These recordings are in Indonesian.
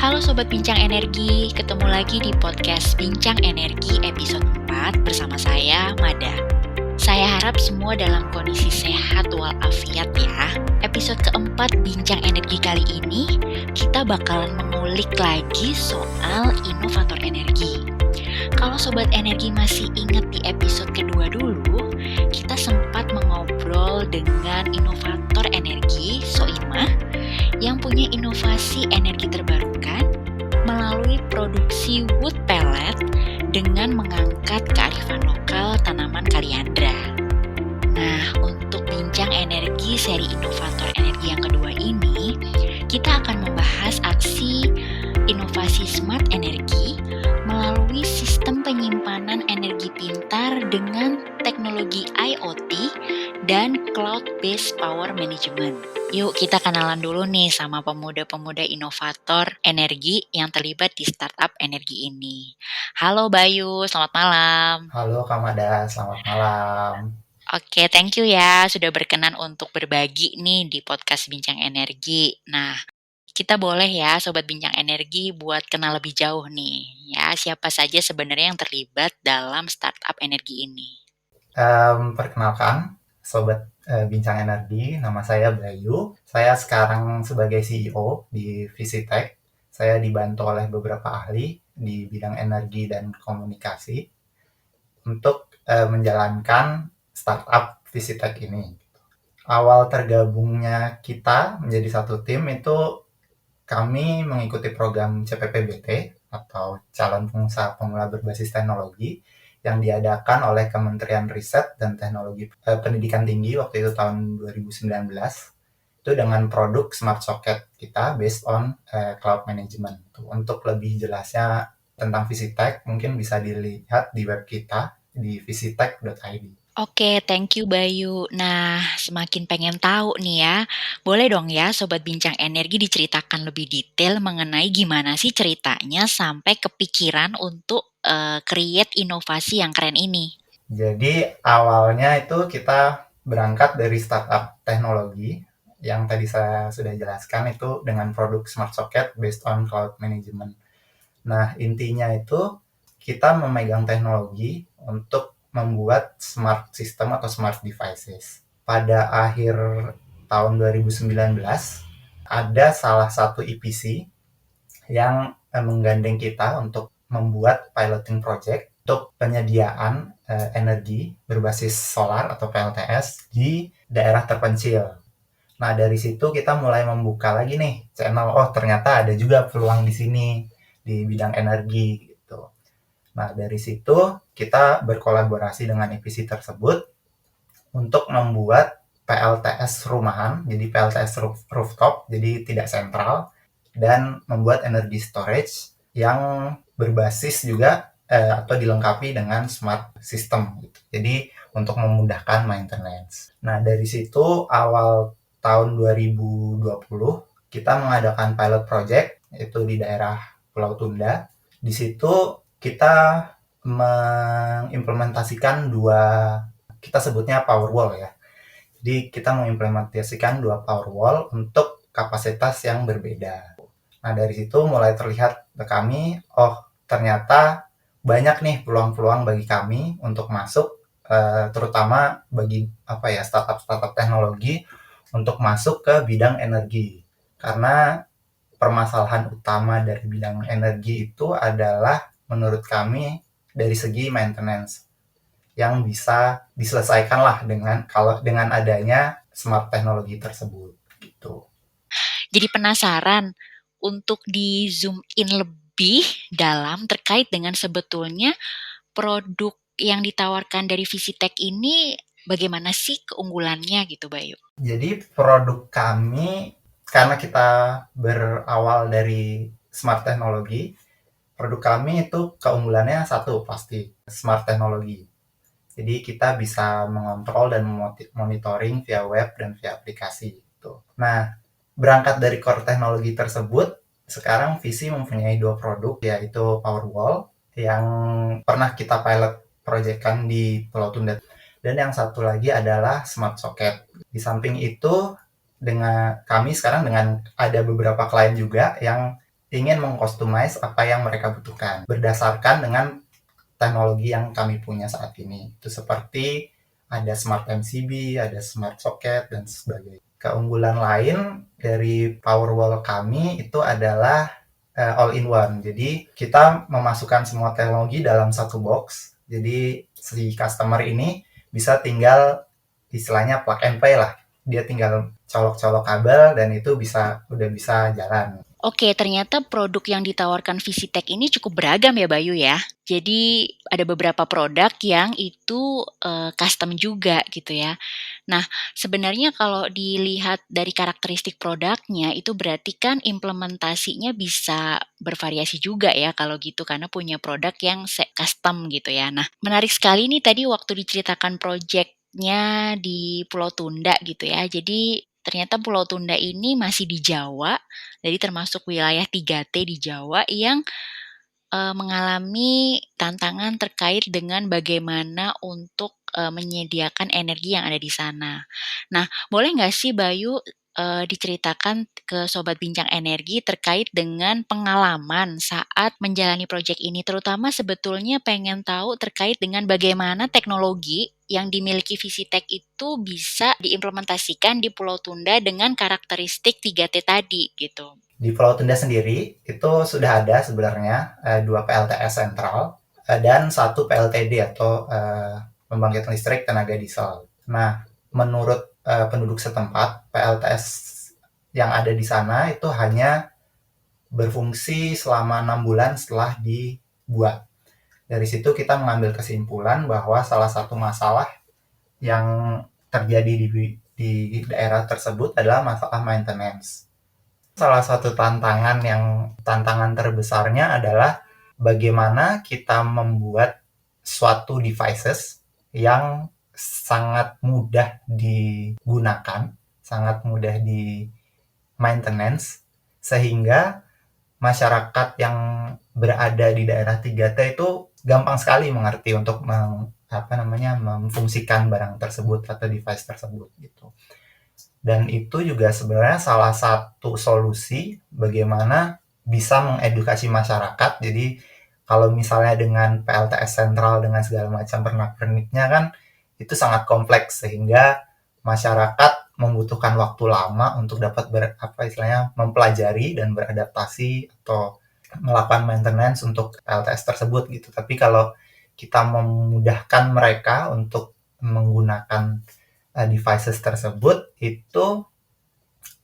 Halo Sobat Bincang Energi, ketemu lagi di podcast Bincang Energi episode 4 bersama saya, Mada. Saya harap semua dalam kondisi sehat walafiat ya. Episode keempat Bincang Energi kali ini, kita bakalan mengulik lagi soal inovator energi. Kalau Sobat Energi masih ingat di episode kedua dulu, kita sempat mengobrol dengan inovator energi, Soimah, yang punya inovasi energi terbarukan melalui produksi wood pellet dengan mengangkat kearifan lokal tanaman kaliandra. Nah, untuk bincang energi seri inovator energi yang kedua ini, kita akan membahas aksi inovasi smart energi melalui sistem penyimpanan energi pintar dengan teknologi IoT dan cloud-based power management. Yuk kita kenalan dulu nih sama pemuda-pemuda inovator energi yang terlibat di startup energi ini. Halo Bayu, selamat malam. Halo Kak Mada, selamat malam. Oke, thank you ya sudah berkenan untuk berbagi nih di podcast Bincang Energi. Nah, kita boleh ya Sobat Bincang Energi buat kenal lebih jauh nih. Ya, siapa saja sebenarnya yang terlibat dalam startup energi ini? Perkenalkan, Sobat Bincang Energi, nama saya Bayu. Saya sekarang sebagai CEO di Visitech. Saya dibantu oleh beberapa ahli di bidang energi dan komunikasi untuk menjalankan startup Visitech ini. Awal tergabungnya kita menjadi satu tim itu kami mengikuti program CPPBT atau Calon Pengusaha Pemula Berbasis Teknologi yang diadakan oleh Kementerian Riset dan Teknologi Pendidikan Tinggi waktu itu tahun 2019. Itu dengan produk Smart Socket kita based on cloud management. Untuk lebih jelasnya tentang Visitech mungkin bisa dilihat di web kita di visitech.id. Oke, thank you Bayu. Nah, semakin pengen tahu nih ya. Boleh dong ya Sobat Bincang Energi diceritakan lebih detail mengenai gimana sih ceritanya sampai kepikiran untuk create inovasi yang keren ini. Jadi awalnya itu kita berangkat dari startup teknologi yang tadi saya sudah jelaskan itu dengan produk Smart Socket based on cloud management. Nah, intinya itu kita memegang teknologi untuk membuat smart system atau smart devices. Pada akhir tahun 2019, ada salah satu EPC yang menggandeng kita untuk membuat piloting project untuk penyediaan energi berbasis solar atau PLTS di daerah terpencil. Nah, dari situ kita mulai membuka lagi nih channel, oh ternyata ada juga peluang di sini di bidang energi gitu. Nah, dari situ kita berkolaborasi dengan EPC tersebut untuk membuat PLTS rumahan, jadi PLTS rooftop, jadi tidak sentral, dan membuat energy storage yang berbasis juga atau dilengkapi dengan smart system gitu. Jadi untuk memudahkan maintenance. Nah, dari situ awal tahun 2020 kita mengadakan pilot project itu di daerah Pulau Tunda. Di situ kita mengimplementasikan kita sebutnya power wall ya. Jadi kita mengimplementasikan dua power wall untuk kapasitas yang berbeda. Nah, dari situ mulai terlihat ke kami, oh ternyata banyak nih peluang-peluang bagi kami untuk masuk, terutama bagi startup-startup teknologi untuk masuk ke bidang energi. Karena permasalahan utama dari bidang energi itu adalah menurut kami dari segi maintenance yang bisa diselesaikan lah dengan adanya smart teknologi tersebut gitu. Jadi penasaran untuk di zoom in lebih dalam terkait dengan sebetulnya produk yang ditawarkan dari Visitech ini bagaimana sih keunggulannya gitu Bayu? Jadi produk kami karena kita berawal dari smart teknologi, produk kami itu keunggulannya satu pasti smart teknologi. Jadi kita bisa mengontrol dan monitoring via web dan via aplikasi gitu. Nah, berangkat dari core teknologi tersebut, sekarang Visi mempunyai dua produk yaitu Powerwall yang pernah kita pilot project-kan di Pulau Tunda dan yang satu lagi adalah Smart Socket. Di samping itu dengan kami sekarang dengan ada beberapa klien juga yang ingin mengcustomize apa yang mereka butuhkan berdasarkan dengan teknologi yang kami punya saat ini. Itu seperti ada Smart MCB, ada Smart Socket, dan sebagainya. Keunggulan lain dari Powerwall kami itu adalah all-in-one. Jadi kita memasukkan semua teknologi dalam satu box. Jadi si customer ini bisa tinggal istilahnya plug and play lah. Dia tinggal colok-colok kabel dan itu udah bisa jalan. Oke, ternyata produk yang ditawarkan Visitech ini cukup beragam ya Bayu ya. Jadi ada beberapa produk yang itu custom juga gitu ya. Nah, sebenarnya kalau dilihat dari karakteristik produknya itu berarti kan implementasinya bisa bervariasi juga ya kalau gitu karena punya produk yang custom gitu ya. Nah, menarik sekali nih tadi waktu diceritakan projectnya di Pulau Tunda gitu ya. Jadi ternyata Pulau Tunda ini masih di Jawa, jadi termasuk wilayah 3T di Jawa yang mengalami tantangan terkait dengan bagaimana untuk menyediakan energi yang ada di sana. Nah, boleh nggak sih Bayu diceritakan ke Sobat Bincang Energi terkait dengan pengalaman saat menjalani proyek ini, terutama sebetulnya pengen tahu terkait dengan bagaimana teknologi yang dimiliki Visitech itu bisa diimplementasikan di Pulau Tunda dengan karakteristik 3T tadi gitu. Di Pulau Tunda sendiri itu sudah ada sebenarnya 2 PLTS sentral dan 1 PLTD atau pembangkit listrik tenaga diesel. Nah, menurut penduduk setempat, PLTS yang ada di sana itu hanya berfungsi selama 6 bulan setelah dibuat. Dari situ kita mengambil kesimpulan bahwa salah satu masalah yang terjadi di daerah tersebut adalah masalah maintenance. Salah satu tantangan terbesarnya adalah bagaimana kita membuat suatu devices yang sangat mudah digunakan, sangat mudah di maintenance, sehingga masyarakat yang berada di daerah 3T itu gampang sekali mengerti untuk memfungsikan barang tersebut atau device tersebut gitu. Dan itu juga sebenarnya salah satu solusi bagaimana bisa mengedukasi masyarakat. Jadi kalau misalnya dengan PLTS sentral dengan segala macam pernak-perniknya kan itu sangat kompleks sehingga masyarakat membutuhkan waktu lama untuk dapat mempelajari dan beradaptasi atau melakukan maintenance untuk PLTS tersebut gitu. Tapi kalau kita memudahkan mereka untuk menggunakan devices tersebut itu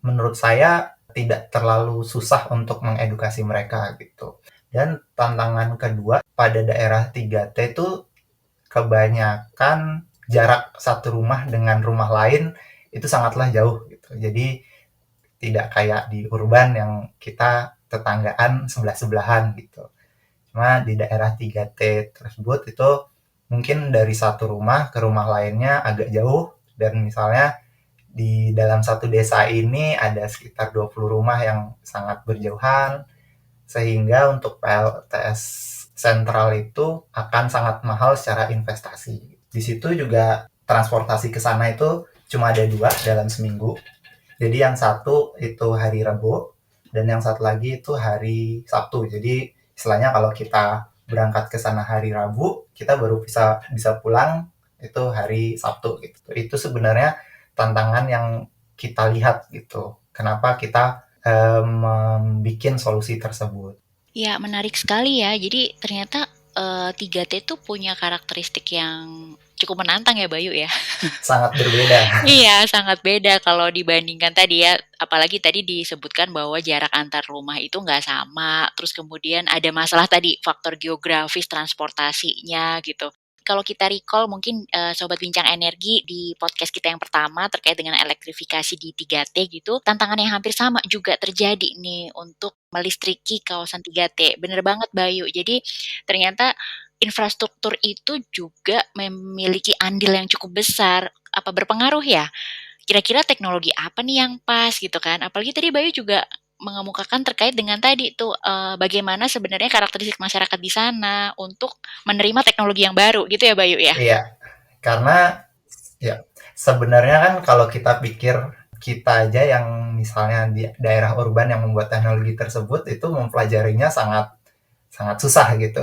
menurut saya tidak terlalu susah untuk mengedukasi mereka gitu. Dan tantangan kedua pada daerah 3T itu kebanyakan jarak satu rumah dengan rumah lain itu sangatlah jauh gitu. Jadi tidak kayak di urban yang kita tetanggaan sebelah-sebelahan gitu. Cuma di daerah 3T tersebut itu mungkin dari satu rumah ke rumah lainnya agak jauh dan misalnya di dalam satu desa ini ada sekitar 20 rumah yang sangat berjauhan sehingga untuk PLTS sentral itu akan sangat mahal secara investasi. Di situ juga transportasi ke sana itu cuma ada 2 dalam seminggu. Jadi yang satu itu hari Rabu dan yang satu lagi itu hari Sabtu. Jadi istilahnya kalau kita berangkat ke sana hari Rabu, kita baru bisa pulang itu hari Sabtu gitu. Itu sebenarnya tantangan yang kita lihat gitu. Kenapa kita membuat solusi tersebut. Ya, menarik sekali ya. Jadi ternyata 3T itu punya karakteristik yang cukup menantang ya Bayu ya. Sangat berbeda. Iya, sangat beda kalau dibandingkan tadi ya. Apalagi tadi disebutkan bahwa jarak antar rumah itu nggak sama. Terus kemudian ada masalah tadi faktor geografis transportasinya gitu. Kalau kita recall mungkin Sobat Bincang Energi di podcast kita yang pertama terkait dengan elektrifikasi di 3T gitu, tantangan yang hampir sama juga terjadi nih untuk melistriki kawasan 3T. Bener banget Bayu. Jadi ternyata infrastruktur itu juga memiliki andil yang cukup besar. Apa berpengaruh ya? Kira-kira teknologi apa nih yang pas gitu kan? Apalagi tadi Bayu juga mengemukakan terkait dengan tadi tuh bagaimana sebenarnya karakteristik masyarakat di sana untuk menerima teknologi yang baru gitu ya Bayu ya. Iya, karena ya sebenarnya kan kalau kita pikir kita aja yang misalnya di daerah urban yang membuat teknologi tersebut itu mempelajarinya sangat sangat susah gitu.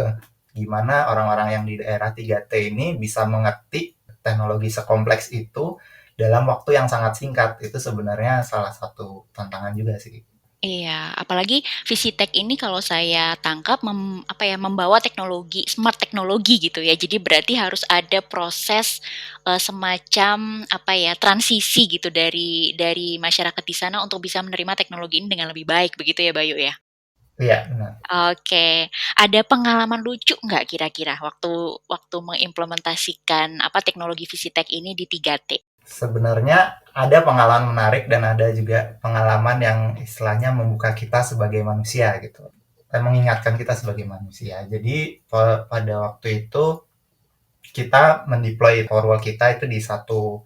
Gimana orang-orang yang di daerah 3T ini bisa mengerti teknologi sekompleks itu dalam waktu yang sangat singkat. Itu sebenarnya salah satu tantangan juga sih. Iya, apalagi Visitech ini kalau saya tangkap membawa teknologi, smart teknologi gitu ya. Jadi berarti harus ada proses semacam transisi gitu dari masyarakat di sana untuk bisa menerima teknologi ini dengan lebih baik begitu ya Bayu ya. Iya, benar. Oke, ada pengalaman lucu nggak kira-kira waktu waktu mengimplementasikan teknologi Visitech ini di 3T? Sebenarnya ada pengalaman menarik dan ada juga pengalaman yang istilahnya membuka kita sebagai manusia gitu. Mengingatkan kita sebagai manusia. Jadi pada waktu itu kita mendeploy Powerwall kita itu di satu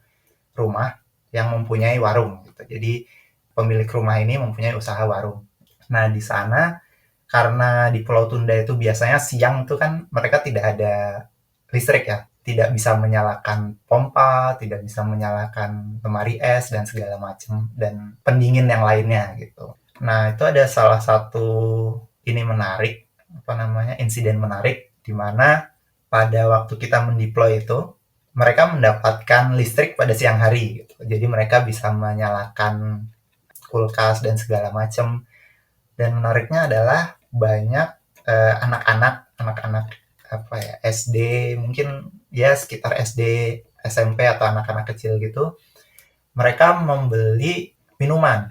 rumah yang mempunyai warung gitu. Jadi pemilik rumah ini mempunyai usaha warung. Nah, di sana karena di Pulau Tunda itu biasanya siang itu kan mereka tidak ada listrik ya, tidak bisa menyalakan pompa, tidak bisa menyalakan lemari es dan segala macam dan pendingin yang lainnya gitu. Nah, itu ada salah satu ini menarik, insiden menarik di mana pada waktu kita mendeploy itu mereka mendapatkan listrik pada siang hari gitu. Jadi mereka bisa menyalakan kulkas dan segala macam. Dan menariknya adalah banyak anak-anak SD mungkin ya sekitar SD SMP atau anak-anak kecil gitu mereka membeli minuman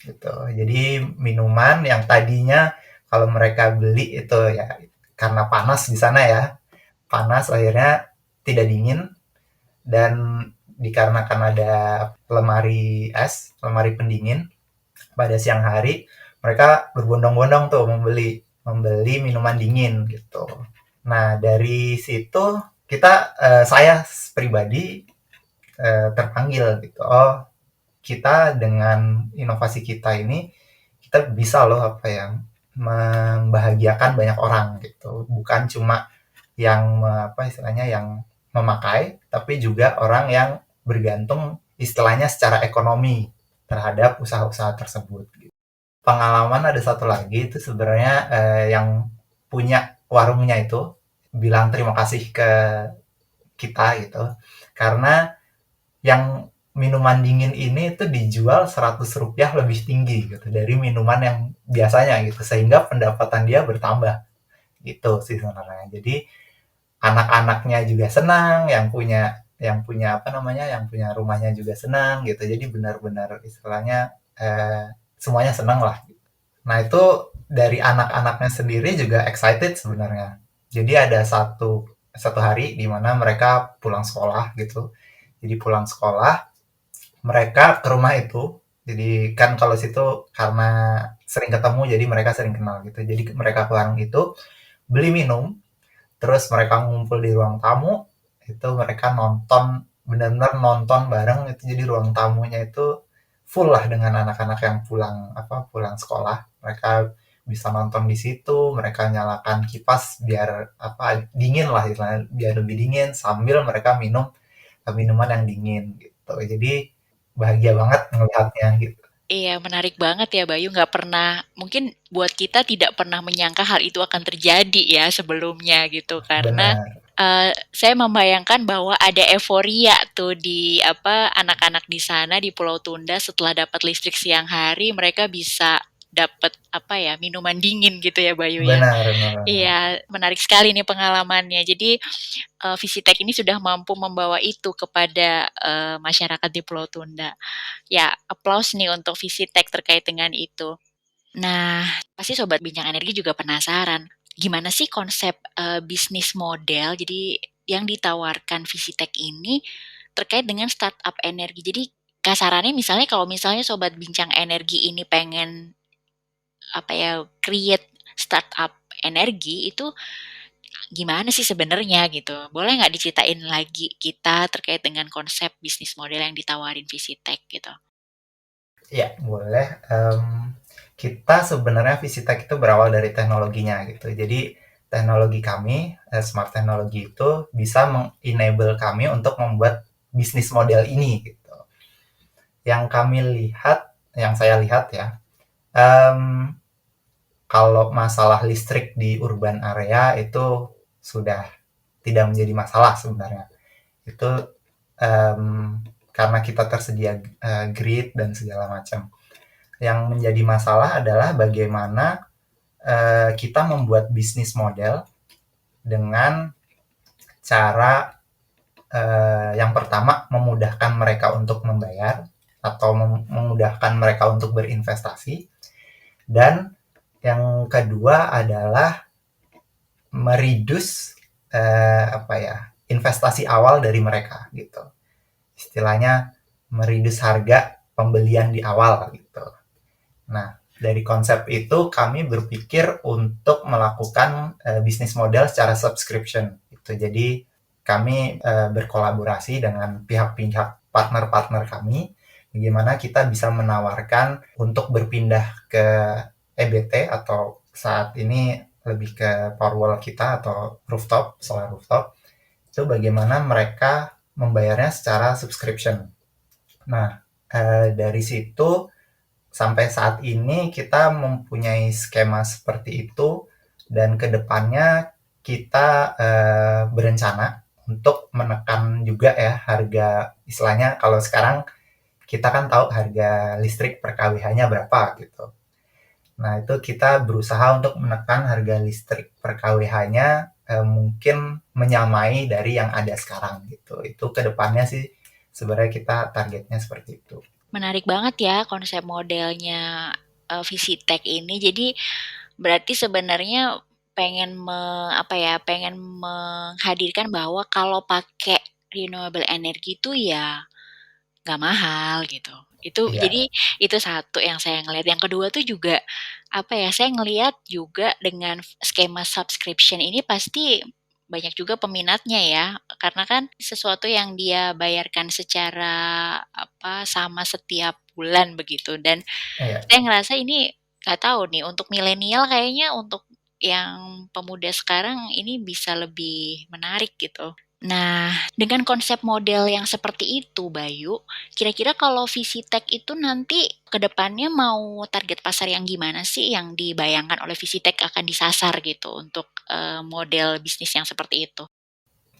gitu. Jadi minuman yang tadinya kalau mereka beli itu ya karena panas di sana ya, panas akhirnya tidak dingin dan dikarenakan ada lemari es, lemari pendingin pada siang hari mereka berbondong-bondong tuh membeli minuman dingin gitu. Nah, dari situ saya pribadi terpanggil gitu. Oh, kita dengan inovasi kita ini kita bisa loh membahagiakan banyak orang gitu. Bukan cuma yang istilahnya yang memakai, tapi juga orang yang bergantung istilahnya secara ekonomi terhadap usaha-usaha tersebut. Pengalaman ada satu lagi itu sebenarnya yang punya warungnya itu bilang terima kasih ke kita gitu karena yang minuman dingin ini itu dijual Rp100 lebih tinggi gitu dari minuman yang biasanya gitu sehingga pendapatan dia bertambah gitu sih sebenarnya. Jadi anak-anaknya juga senang, yang punya rumahnya juga senang gitu. Jadi benar-benar istilahnya semuanya senang lah. Nah, itu dari anak-anaknya sendiri juga excited sebenarnya. Jadi ada satu hari di mana mereka pulang sekolah gitu. Jadi pulang sekolah, mereka ke rumah itu. Jadi kan kalau situ karena sering ketemu, jadi mereka sering kenal gitu. Jadi mereka ke warung itu, beli minum, terus mereka ngumpul di ruang tamu, itu mereka nonton, benar-benar nonton bareng itu. Jadi ruang tamunya itu full lah dengan anak-anak yang pulang sekolah. Mereka bisa nonton di situ, mereka nyalakan kipas biar dingin lah istilahnya, biar lebih dingin sambil mereka minum minuman yang dingin gitu. Jadi bahagia banget ngelihatnya gitu. Iya, menarik banget ya Bayu, nggak pernah, mungkin buat kita tidak pernah menyangka hal itu akan terjadi ya sebelumnya gitu, karena Benar, saya membayangkan bahwa ada euforia tuh di anak-anak di sana di Pulau Tunda setelah dapat listrik siang hari, mereka bisa dapat minuman dingin gitu ya Bayu ya. benar, benar, benar. Iya, menarik sekali nih pengalamannya. Jadi Visitech ini sudah mampu membawa itu kepada masyarakat di Pulau Tunda. Ya, applause nih untuk Visitech terkait dengan itu. Nah, pasti Sobat Bincang Energi juga penasaran, gimana sih konsep bisnis model jadi yang ditawarkan Visitech ini terkait dengan startup energi. Jadi kasarannya misalnya kalau misalnya Sobat Bincang Energi ini pengen create startup energi itu gimana sih sebenarnya gitu. Boleh nggak diceritain lagi kita terkait dengan konsep bisnis model yang ditawarin Visitech gitu? Ya, boleh. Kita sebenarnya Visitech itu berawal dari teknologinya gitu. Jadi teknologi kami, smart teknologi itu bisa mengenable kami untuk membuat bisnis model ini gitu. Yang saya lihat ya, em, kalau masalah listrik di urban area itu sudah tidak menjadi masalah sebenarnya. Itu karena kita tersedia grid dan segala macam. Yang menjadi masalah adalah bagaimana kita membuat bisnis model dengan cara yang pertama memudahkan mereka untuk membayar atau memudahkan mereka untuk berinvestasi, dan yang kedua adalah mereduce investasi awal dari mereka gitu. Istilahnya mereduce harga pembelian di awal gitu. Nah, dari konsep itu kami berpikir untuk melakukan bisnis model secara subscription gitu. Jadi kami berkolaborasi dengan pihak-pihak partner-partner kami, bagaimana kita bisa menawarkan untuk berpindah ke EBT atau saat ini lebih ke Powerwall kita atau rooftop, solar rooftop, itu bagaimana mereka membayarnya secara subscription. Nah, dari situ sampai saat ini kita mempunyai skema seperti itu, dan kedepannya kita berencana untuk menekan juga ya harga, istilahnya kalau sekarang kita kan tahu harga listrik per kWh-nya berapa gitu. Nah, itu kita berusaha untuk menekan harga listrik per kWh-nya mungkin menyamai dari yang ada sekarang gitu. Itu kedepannya sih sebenarnya kita targetnya seperti itu. Menarik banget ya konsep modelnya Visitech ini. Jadi berarti sebenarnya pengen menghadirkan bahwa kalau pakai renewable energy itu ya nggak mahal gitu. Itu Iya, jadi itu satu yang saya ngelihat. Yang kedua tuh juga saya ngelihat juga dengan skema subscription ini pasti banyak juga peminatnya ya. Karena kan sesuatu yang dia bayarkan secara sama setiap bulan begitu. Dan iya. saya ngerasa ini nggak tahu nih untuk milenial kayaknya untuk yang pemuda sekarang ini bisa lebih menarik gitu. Nah, dengan konsep model yang seperti itu, Bayu, kira-kira kalau Visitech itu nanti ke depannya mau target pasar yang gimana sih yang dibayangkan oleh Visitech akan disasar gitu untuk model bisnis yang seperti itu?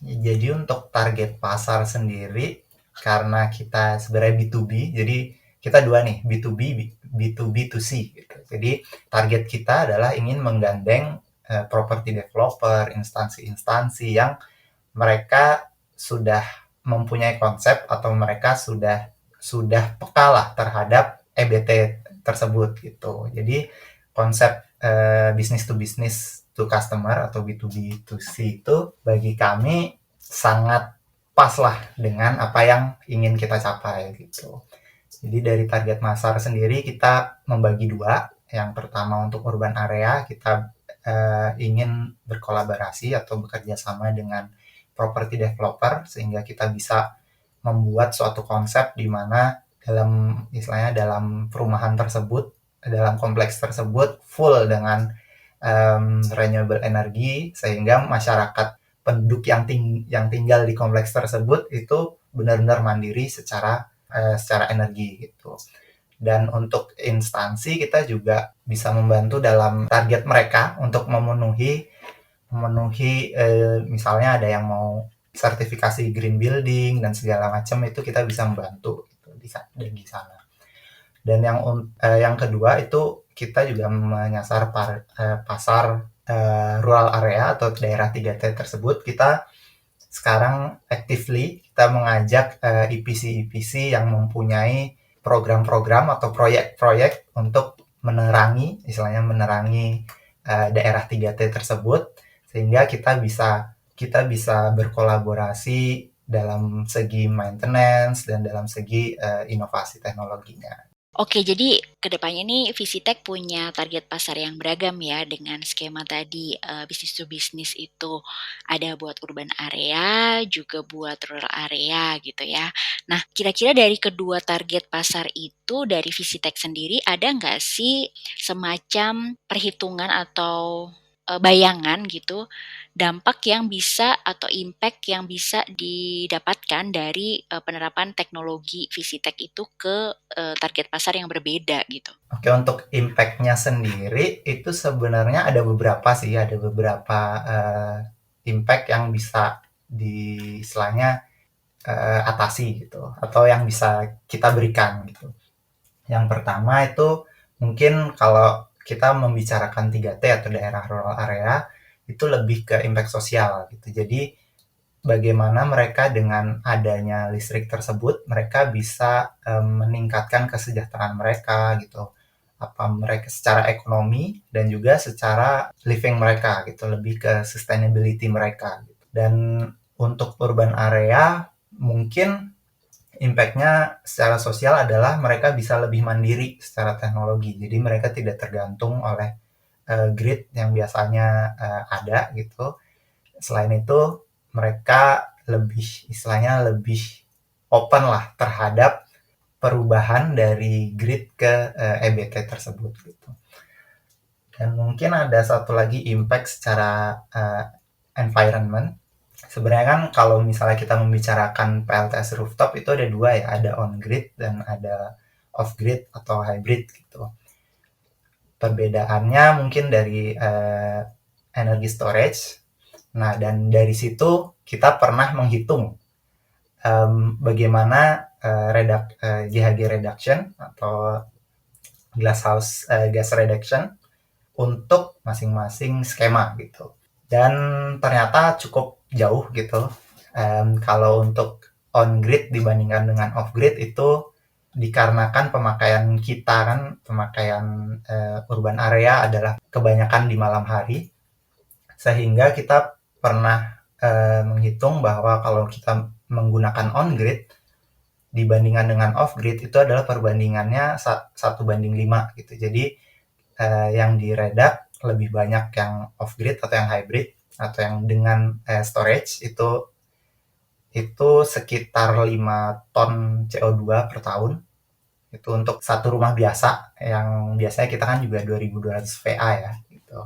Jadi untuk target pasar sendiri, karena kita sebenarnya B2B, jadi kita dua nih, B2B, B2B2C gitu. Jadi target kita adalah ingin menggandeng property developer, instansi-instansi yang mereka sudah mempunyai konsep atau mereka sudah peka lah terhadap EBT tersebut gitu. Jadi konsep business to business to customer atau B2B to C itu bagi kami sangat pas lah dengan apa yang ingin kita capai gitu. Jadi dari target pasar sendiri kita membagi dua. Yang pertama untuk urban area kita ingin berkolaborasi atau bekerja sama dengan property developer sehingga kita bisa membuat suatu konsep di mana dalam perumahan tersebut, dalam kompleks tersebut full dengan renewable energy, sehingga masyarakat penduduk yang tinggal di kompleks tersebut itu benar-benar mandiri secara energi gitu. Dan untuk instansi kita juga bisa membantu dalam target mereka untuk memenuhi memenuhi misalnya ada yang mau sertifikasi green building dan segala macam, itu kita bisa membantu gitu di sana. Dan yang kedua itu kita juga menyasar pasar rural area atau daerah 3T tersebut. Kita sekarang actively kita mengajak EPC-EPC yang mempunyai program-program atau proyek-proyek untuk menerangi daerah 3T tersebut, sehingga kita bisa berkolaborasi dalam segi maintenance dan dalam segi inovasi teknologinya. Oke, jadi kedepannya nih Visitech punya target pasar yang beragam ya dengan skema tadi bisnis to bisnis itu ada buat urban area juga buat rural area gitu ya. Nah, kira-kira dari kedua target pasar itu dari Visitech sendiri ada nggak sih semacam perhitungan atau bayangan gitu, dampak yang bisa atau impact yang bisa didapatkan dari, penerapan teknologi Visitech itu ke, target pasar yang berbeda gitu? Oke, untuk impact-nya sendiri itu sebenarnya ada beberapa sih, ada beberapa impact yang bisa istilahnya atasi gitu, atau yang bisa kita berikan gitu. Yang pertama itu mungkin kalau kita membicarakan 3T atau daerah rural area, itu lebih ke impact sosial gitu. Jadi bagaimana mereka dengan adanya listrik tersebut, mereka bisa meningkatkan kesejahteraan mereka gitu. Apa mereka secara ekonomi dan juga secara living mereka gitu, lebih ke sustainability mereka. Gitu. Dan untuk urban area mungkin impact-nya secara sosial adalah mereka bisa lebih mandiri secara teknologi. Jadi mereka tidak tergantung oleh grid yang biasanya ada gitu. Selain itu mereka lebih open lah terhadap perubahan dari grid ke EBT tersebut gitu. Dan mungkin ada satu lagi impact secara environment. Sebenarnya kan kalau misalnya kita membicarakan PLTS rooftop itu ada dua ya, ada on grid dan ada off grid atau hybrid gitu. Perbedaannya mungkin dari energi storage. Nah, dan dari situ kita pernah menghitung bagaimana GHG reduction atau glasshouse gas reduction untuk masing-masing skema gitu. Dan ternyata cukup jauh gitu. Kalau untuk on grid dibandingkan dengan off grid itu dikarenakan pemakaian kita kan, pemakaian urban area adalah kebanyakan di malam hari, sehingga kita pernah menghitung bahwa kalau kita menggunakan on grid dibandingkan dengan off grid itu adalah perbandingannya 1:5 gitu. Jadi yang diredak lebih banyak yang off grid atau yang hybrid atau yang dengan storage itu sekitar 5 ton CO2 per tahun. Itu untuk satu rumah biasa yang biasanya kita kan juga 2200 VA ya gitu.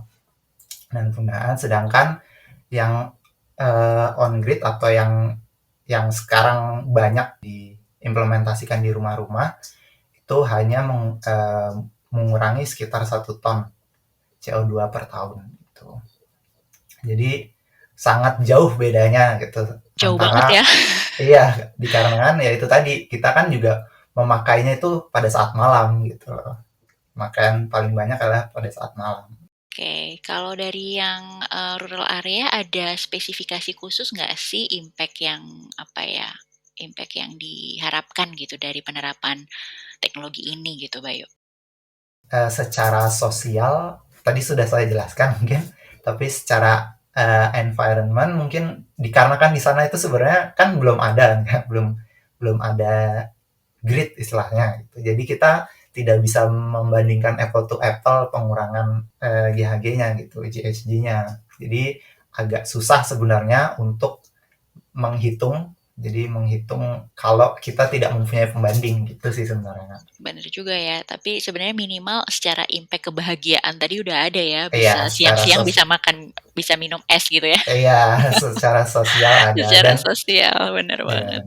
Dan penggunaan sedangkan yang on grid atau yang sekarang banyak diimplementasikan di rumah-rumah itu hanya mengurangi sekitar 1 ton CO2 per tahun gitu. Jadi sangat jauh bedanya gitu Jauh banget ya. antara iya dikarenakan ya itu tadi kita kan juga memakainya itu pada saat malam gitu. Pemakaian paling banyak adalah pada saat malam. Oke, kalau dari yang, rural area ada spesifikasi khusus nggak sih impact yang diharapkan gitu dari penerapan teknologi ini gitu, Bayu? Secara sosial tadi sudah saya jelaskan mungkin, tapi secara environment mungkin dikarenakan di sana itu sebenarnya kan belum ada kan, belum belum ada grid istilahnya gitu. Jadi kita tidak bisa membandingkan apple to apple pengurangan GHG-nya gitu, GHG-nya. Jadi agak susah sebenarnya untuk menghitung. Jadi menghitung kalau kita tidak mempunyai pembanding gitu sih sebenarnya. Bener juga ya, tapi sebenarnya minimal secara impact kebahagiaan tadi udah ada ya, Iya, bisa secara siang-siang bisa makan, bisa minum es gitu ya, iya, secara sosial ada secara dan sosial, bener banget.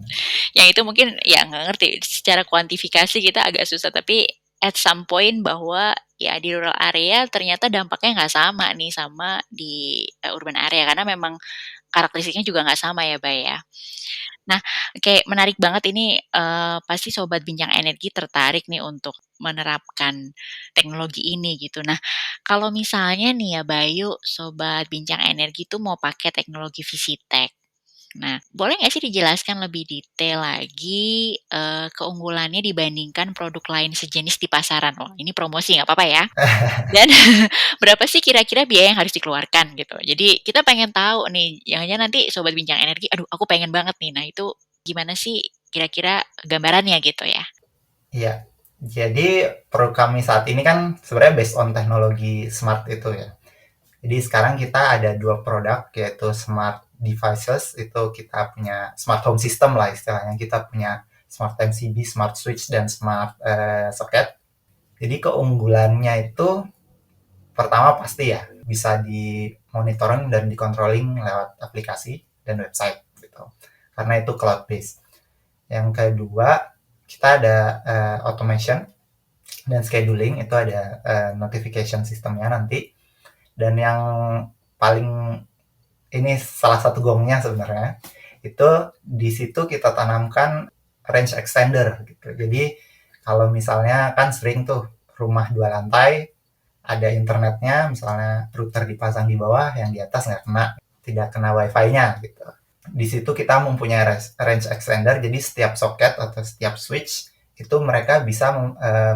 ya, Yang itu mungkin ya nggak ngerti, secara kuantifikasi kita agak susah, tapi at some point bahwa ya di rural area ternyata dampaknya nggak sama nih sama di urban area, karena memang karakteristiknya juga nggak sama ya, Bay, ya. Nah, kayak menarik banget ini, pasti sobat Bincang Energi tertarik nih untuk menerapkan teknologi ini gitu. Nah, kalau misalnya nih ya Bayu, sobat Bincang Energi tuh mau pakai teknologi Visitech. Nah, boleh nggak sih dijelaskan lebih detail lagi, keunggulannya dibandingkan produk lain sejenis di pasaran? Wah, ini promosi nggak apa-apa ya. Dan berapa sih kira-kira biaya yang harus dikeluarkan gitu. Jadi kita pengen tahu nih, jangan-jangan nanti sobat Bincang Energi, aduh aku pengen banget nih. Nah itu gimana sih kira-kira gambarannya gitu ya? iya. Jadi produk kami saat ini kan sebenarnya based on teknologi smart itu ya. Jadi sekarang kita ada dua produk yaitu smart devices, itu kita punya smart home system lah istilahnya. Kita punya smart MCB, smart switch dan smart socket. Jadi keunggulannya itu pertama pasti ya bisa di-monitoring dan di-controlling lewat aplikasi dan website gitu, karena itu cloud based. Yang kedua, kita ada automation dan scheduling, itu ada notification sistemnya nanti. Dan yang paling ini salah satu gongnya sebenarnya, itu di situ kita tanamkan range extender gitu. Jadi kalau misalnya kan sering tuh rumah 2 lantai, ada internetnya, misalnya router dipasang di bawah, yang di atas tidak kena wifi-nya gitu. Di situ kita mempunyai range extender, jadi setiap soket atau setiap switch itu mereka bisa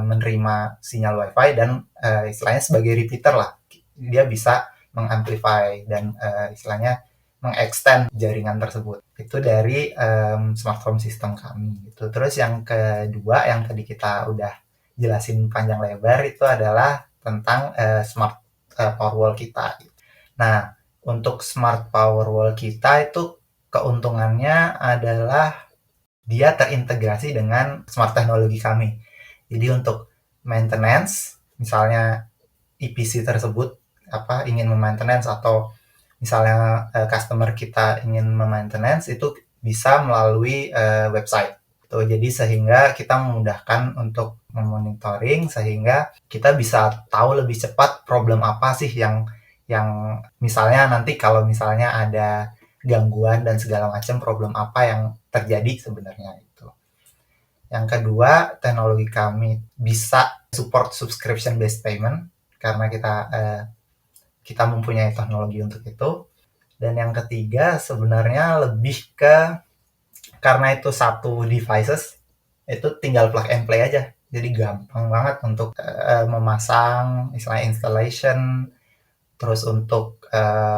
menerima sinyal wifi dan istilahnya sebagai repeater lah. Dia bisa mengamplify dan istilahnya mengextend jaringan tersebut. Itu dari smart home system kami. Gitu. Terus yang kedua yang tadi kita udah jelasin panjang lebar itu adalah tentang smart power wall kita. Nah, untuk smart power wall kita itu keuntungannya adalah dia terintegrasi dengan smart teknologi kami. Jadi untuk maintenance, misalnya EPC tersebut ingin memaintenance atau misalnya customer kita ingin memaintenance, itu bisa melalui website. Jadi sehingga kita memudahkan untuk memonitoring, sehingga kita bisa tahu lebih cepat problem apa sih yang misalnya nanti kalau misalnya ada gangguan dan segala macam, problem apa yang terjadi sebenarnya itu. Yang kedua, teknologi kami bisa support subscription based payment karena kita mempunyai teknologi untuk itu. Dan yang ketiga sebenarnya lebih ke karena itu satu devices, itu tinggal plug and play aja. Jadi gampang banget untuk memasang, istilahnya installation, terus untuk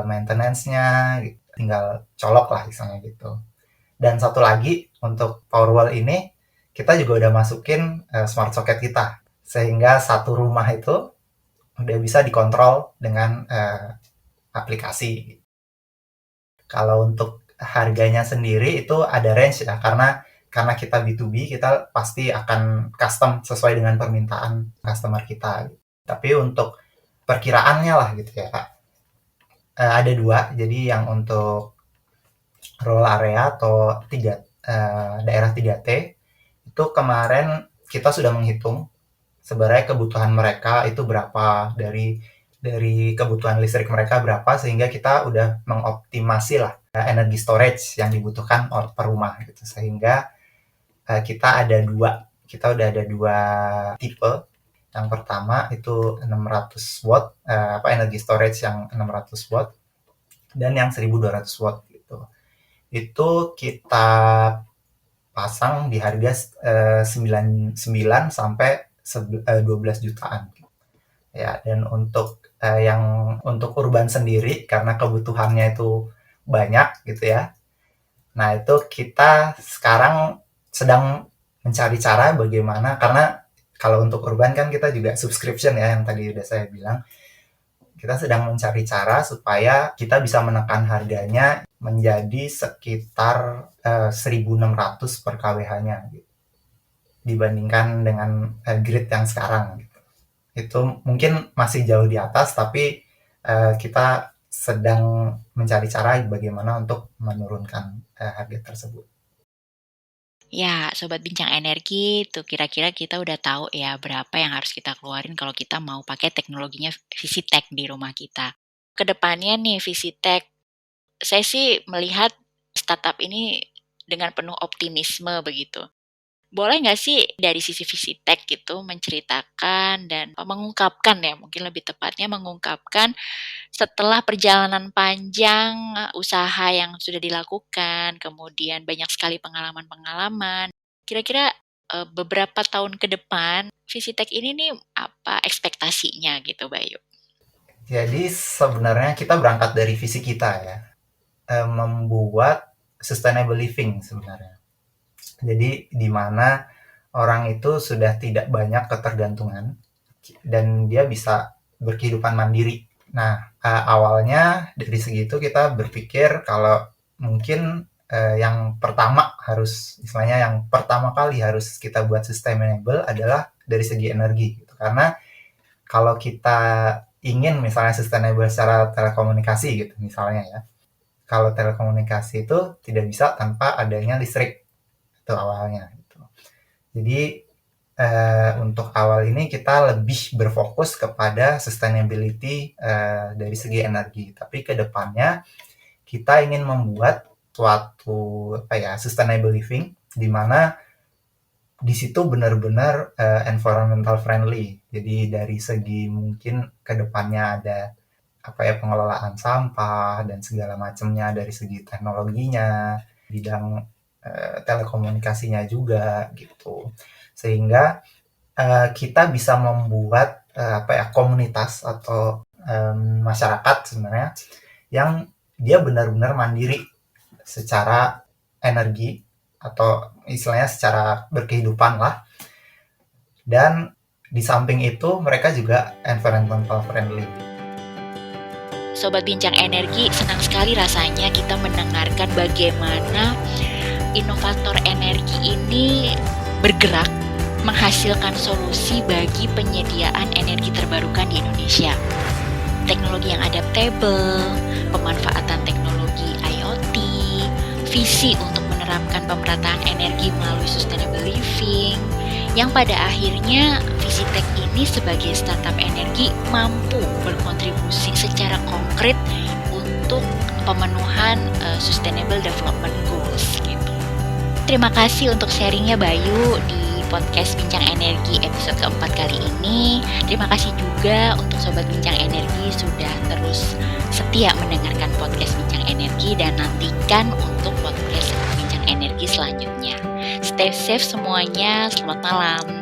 maintenance-nya tinggal colok lah istilahnya gitu. Dan satu lagi untuk Powerwall ini kita juga udah masukin smart socket kita, sehingga satu rumah itu udah bisa dikontrol dengan aplikasi. Kalau untuk harganya sendiri itu ada range ya, karena kita B2B, kita pasti akan custom sesuai dengan permintaan customer kita. Tapi untuk perkiraannya lah gitu ya Kak, ada 2. Jadi yang untuk rural area atau daerah 3T, itu kemarin kita sudah menghitung sebenarnya kebutuhan mereka itu berapa, dari kebutuhan listrik mereka berapa, sehingga kita udah mengoptimasi lah energi storage yang dibutuhkan per rumah gitu. Sehingga kita udah ada dua tipe. Yang pertama itu 600 watt, energi storage yang 600 watt, dan yang 1200 watt gitu. Itu kita pasang di harga 9 sampai 12 jutaan. Ya, dan untuk untuk urban sendiri karena kebutuhannya itu banyak gitu ya. Nah, itu kita sekarang sedang mencari cara bagaimana, karena kalau untuk urban kan kita juga subscription ya, yang tadi udah saya bilang. Kita sedang mencari cara supaya kita bisa menekan harganya menjadi sekitar 1.600 per kWh-nya gitu, dibandingkan dengan grid yang sekarang gitu. Itu mungkin masih jauh di atas, tapi kita sedang mencari cara bagaimana untuk menurunkan harga tersebut. Ya, Sobat Bincang Energi, tuh kira-kira kita udah tahu ya berapa yang harus kita keluarin kalau kita mau pakai teknologinya Visitech di rumah kita. Kedepannya nih Visitech, saya sih melihat startup ini dengan penuh optimisme begitu. Boleh nggak sih dari sisi Visitech gitu menceritakan dan mengungkapkan ya, mungkin lebih tepatnya mengungkapkan setelah perjalanan panjang usaha yang sudah dilakukan, kemudian banyak sekali pengalaman-pengalaman, kira-kira beberapa tahun ke depan Visitech ini nih apa ekspektasinya gitu Bayu? Jadi sebenarnya kita berangkat dari visi kita ya, membuat sustainable living sebenarnya. Jadi di mana orang itu sudah tidak banyak ketergantungan dan dia bisa berkehidupan mandiri. Nah, awalnya dari segi itu kita berpikir kalau mungkin yang pertama kali harus kita buat sustainable adalah dari segi energi gitu. Karena kalau kita ingin misalnya sustainable secara telekomunikasi gitu misalnya ya. Kalau telekomunikasi itu tidak bisa tanpa adanya listrik, itu awalnya gitu. Jadi untuk awal ini kita lebih berfokus kepada sustainability dari segi energi. Tapi ke depannya kita ingin membuat suatu sustainable living di mana di situ benar-benar environmental friendly. Jadi dari segi mungkin ke depannya ada pengelolaan sampah dan segala macamnya, dari segi teknologinya, bidang telekomunikasinya juga gitu. Sehingga kita bisa membuat komunitas atau masyarakat sebenarnya yang dia benar-benar mandiri secara energi atau istilahnya secara berkehidupan lah. Dan di samping itu mereka juga environmental friendly. Sobat Bincang Energi, senang sekali rasanya kita mendengarkan bagaimana inovator energi ini bergerak menghasilkan solusi bagi penyediaan energi terbarukan di Indonesia. Teknologi yang adaptable, pemanfaatan teknologi IoT, visi untuk menerapkan pemerataan energi melalui sustainable living, yang pada akhirnya Visitek ini sebagai startup energi mampu berkontribusi secara konkret untuk pemenuhan sustainable development goals gitu. Terima kasih untuk sharingnya Bayu di podcast Bincang Energi episode keempat kali ini. Terima kasih juga untuk Sobat Bincang Energi sudah terus setia mendengarkan podcast Bincang Energi dan nantikan untuk podcast Bincang Energi selanjutnya. Stay safe semuanya, selamat malam.